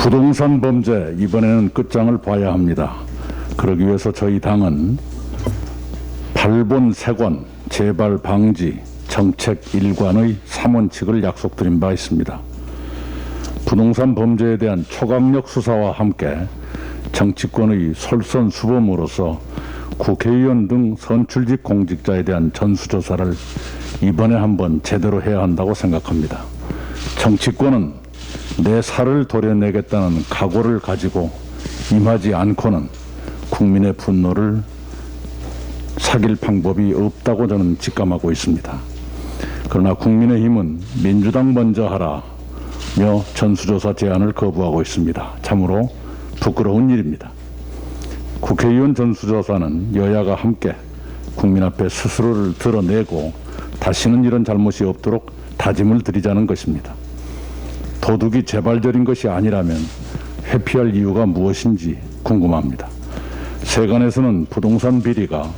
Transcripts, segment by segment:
부동산 범죄, 이번에는 끝장을 봐야 합니다. 그러기 위해서 저희 당은 발본색원, 재발 방지, 정책 일관의 3원칙을 약속드린 바 있습니다. 부동산 범죄에 대한 초강력 수사와 함께 정치권의 솔선수범으로서 국회의원 등 선출직 공직자에 대한 전수조사를 이번에 한번 제대로 해야 한다고 생각합니다. 정치권은 내 살을 도려내겠다는 각오를 가지고 임하지 않고는 국민의 분노를 사길 방법이 없다고 저는 직감하고 있습니다. 그러나 국민의힘은 민주당 먼저 하라며 전수조사 제안을 거부하고 있습니다. 참으로 부끄러운 일입니다. 국회의원 전수조사는 여야가 함께 국민 앞에 스스로를 드러내고 다시는 이런 잘못이 없도록 다짐을 드리자는 것입니다. 도둑이 재발절인 것이 아니라면 회피할 이유가 무엇인지 궁금합니다. 세간에서는 부동산 비리가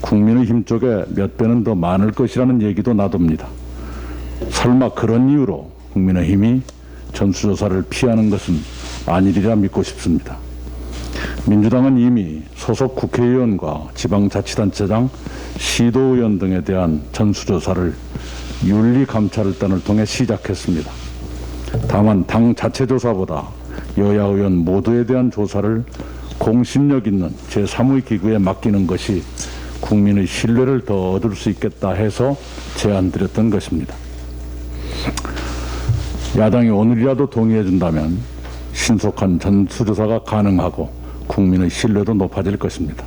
국민의힘 쪽에 몇 배는 더 많을 것이라는 얘기도 나돕니다. 설마 그런 이유로 국민의힘이 전수조사를 피하는 것은 아니리라 믿고 싶습니다. 민주당은 이미 소속 국회의원과 지방자치단체장, 시도의원 등에 대한 전수조사를 윤리감찰단을 통해 시작했습니다. 다만 당 자체 조사보다 여야 의원 모두에 대한 조사를 공신력 있는 제3의 기구에 맡기는 것이 국민의 신뢰를 더 얻을 수 있겠다 해서 제안드렸던 것입니다. 야당이 오늘이라도 동의해 준다면 신속한 전수조사가 가능하고 국민의 신뢰도 높아질 것입니다.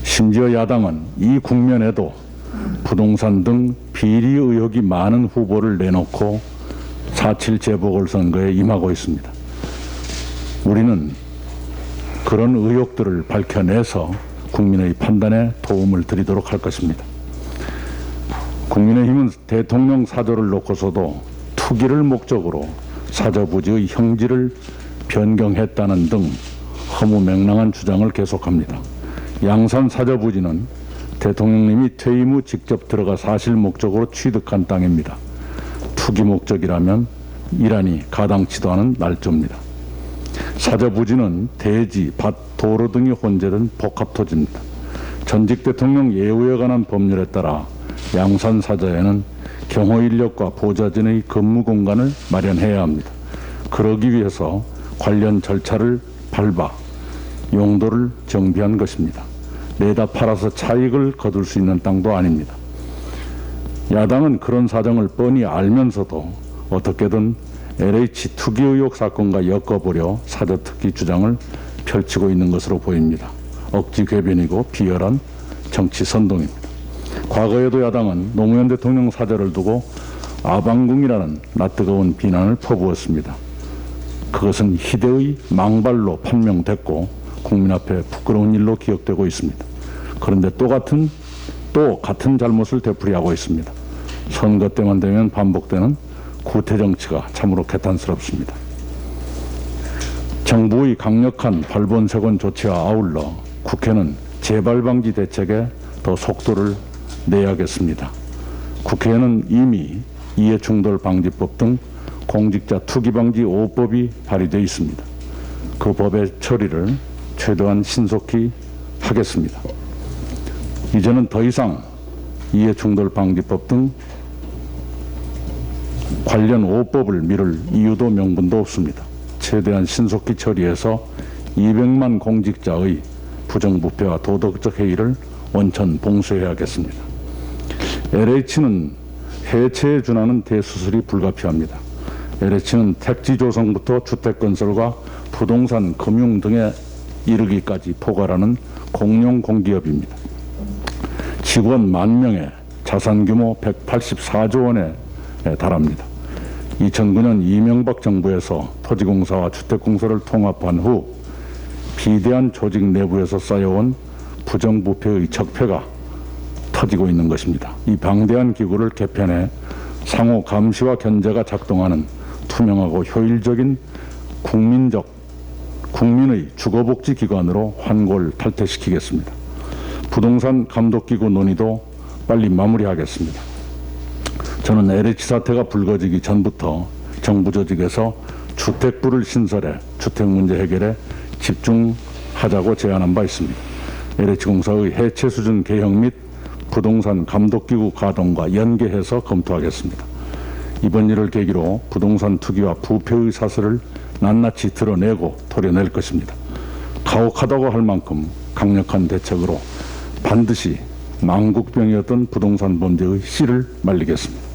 심지어 야당은 이 국면에도 부동산 등 비리 의혹이 많은 후보를 내놓고 4.7 재보궐선거에 임하고 있습니다. 우리는 그런 의혹들을 밝혀내서 국민의 판단에 도움을 드리도록 할 것입니다. 국민의힘은 대통령 사저를 놓고서도 투기를 목적으로 사저부지의 형질을 변경했다는 등 허무맹랑한 주장을 계속합니다. 양산 사저부지는 대통령님이 퇴임 후 직접 들어가 사실 목적으로 취득한 땅입니다. 투기 목적이라면 이란이 가당치도 않은 날조입니다. 사저부지는 대지, 밭, 도로 등이 혼재된 복합토지입니다. 전직 대통령 예우에 관한 법률에 따라 양산 사저에는 경호 인력과 보좌진의 근무 공간을 마련해야 합니다. 그러기 위해서 관련 절차를 밟아 용도를 정비한 것입니다. 내다 팔아서 차익을 거둘 수 있는 땅도 아닙니다. 야당은 그런 사정을 뻔히 알면서도 어떻게든 LH 투기 의혹 사건과 엮어보려 사저특기 주장을 펼치고 있는 것으로 보입니다. 억지 궤변이고 비열한 정치 선동입니다. 과거에도 야당은 노무현 대통령 사저를 두고 아방궁이라는 낯뜨거운 비난을 퍼부었습니다. 그것은 희대의 망발로 판명됐고 국민 앞에 부끄러운 일로 기억되고 있습니다. 그런데 또 같은 잘못을 되풀이하고 있습니다. 선거 때만 되면 반복되는 구태 정치가 참으로 개탄스럽습니다. 정부의 강력한 발본색원 조치와 아울러 국회는 재발방지 대책에 더 속도를 내야겠습니다. 국회에는 이미 이해충돌방지법 등 공직자 투기방지 5법이 발의되어 있습니다. 그 법의 처리를 최대한 신속히 하겠습니다. 이제는 더 이상 이해충돌방지법 등 관련 5법을 미룰 이유도 명분도 없습니다. 최대한 신속히 처리해서 200만 공직자의 부정부패와 도덕적 해이를 원천 봉쇄해야겠습니다. LH는 해체에 준하는 대수술이 불가피합니다. LH는 택지 조성부터 주택건설과 부동산, 금융 등에 이르기까지 포괄하는 공룡 공기업입니다. 직원 10,000명에 자산 규모 184조 원에 달합니다. 2009년 이명박 정부에서 토지공사와 주택공사를 통합한 후 비대한 조직 내부에서 쌓여온 부정부패의 척폐가 터지고 있는 것입니다. 이 방대한 기구를 개편해 상호 감시와 견제가 작동하는 투명하고 효율적인 국민의 주거복지기관으로 환골탈퇴시키겠습니다. 부동산 감독기구 논의도 빨리 마무리하겠습니다. 저는 LH 사태가 불거지기 전부터 정부 조직에서 주택부를 신설해 주택 문제 해결에 집중하자고 제안한 바 있습니다. LH공사의 해체 수준 개혁 및 부동산 감독기구 가동과 연계해서 검토하겠습니다. 이번 일을 계기로 부동산 투기와 부패의 사슬을 낱낱이 드러내고 토려낼 것입니다. 가혹하다고 할 만큼 강력한 대책으로 반드시 망국병이었던 부동산 범죄의 씨를 말리겠습니다.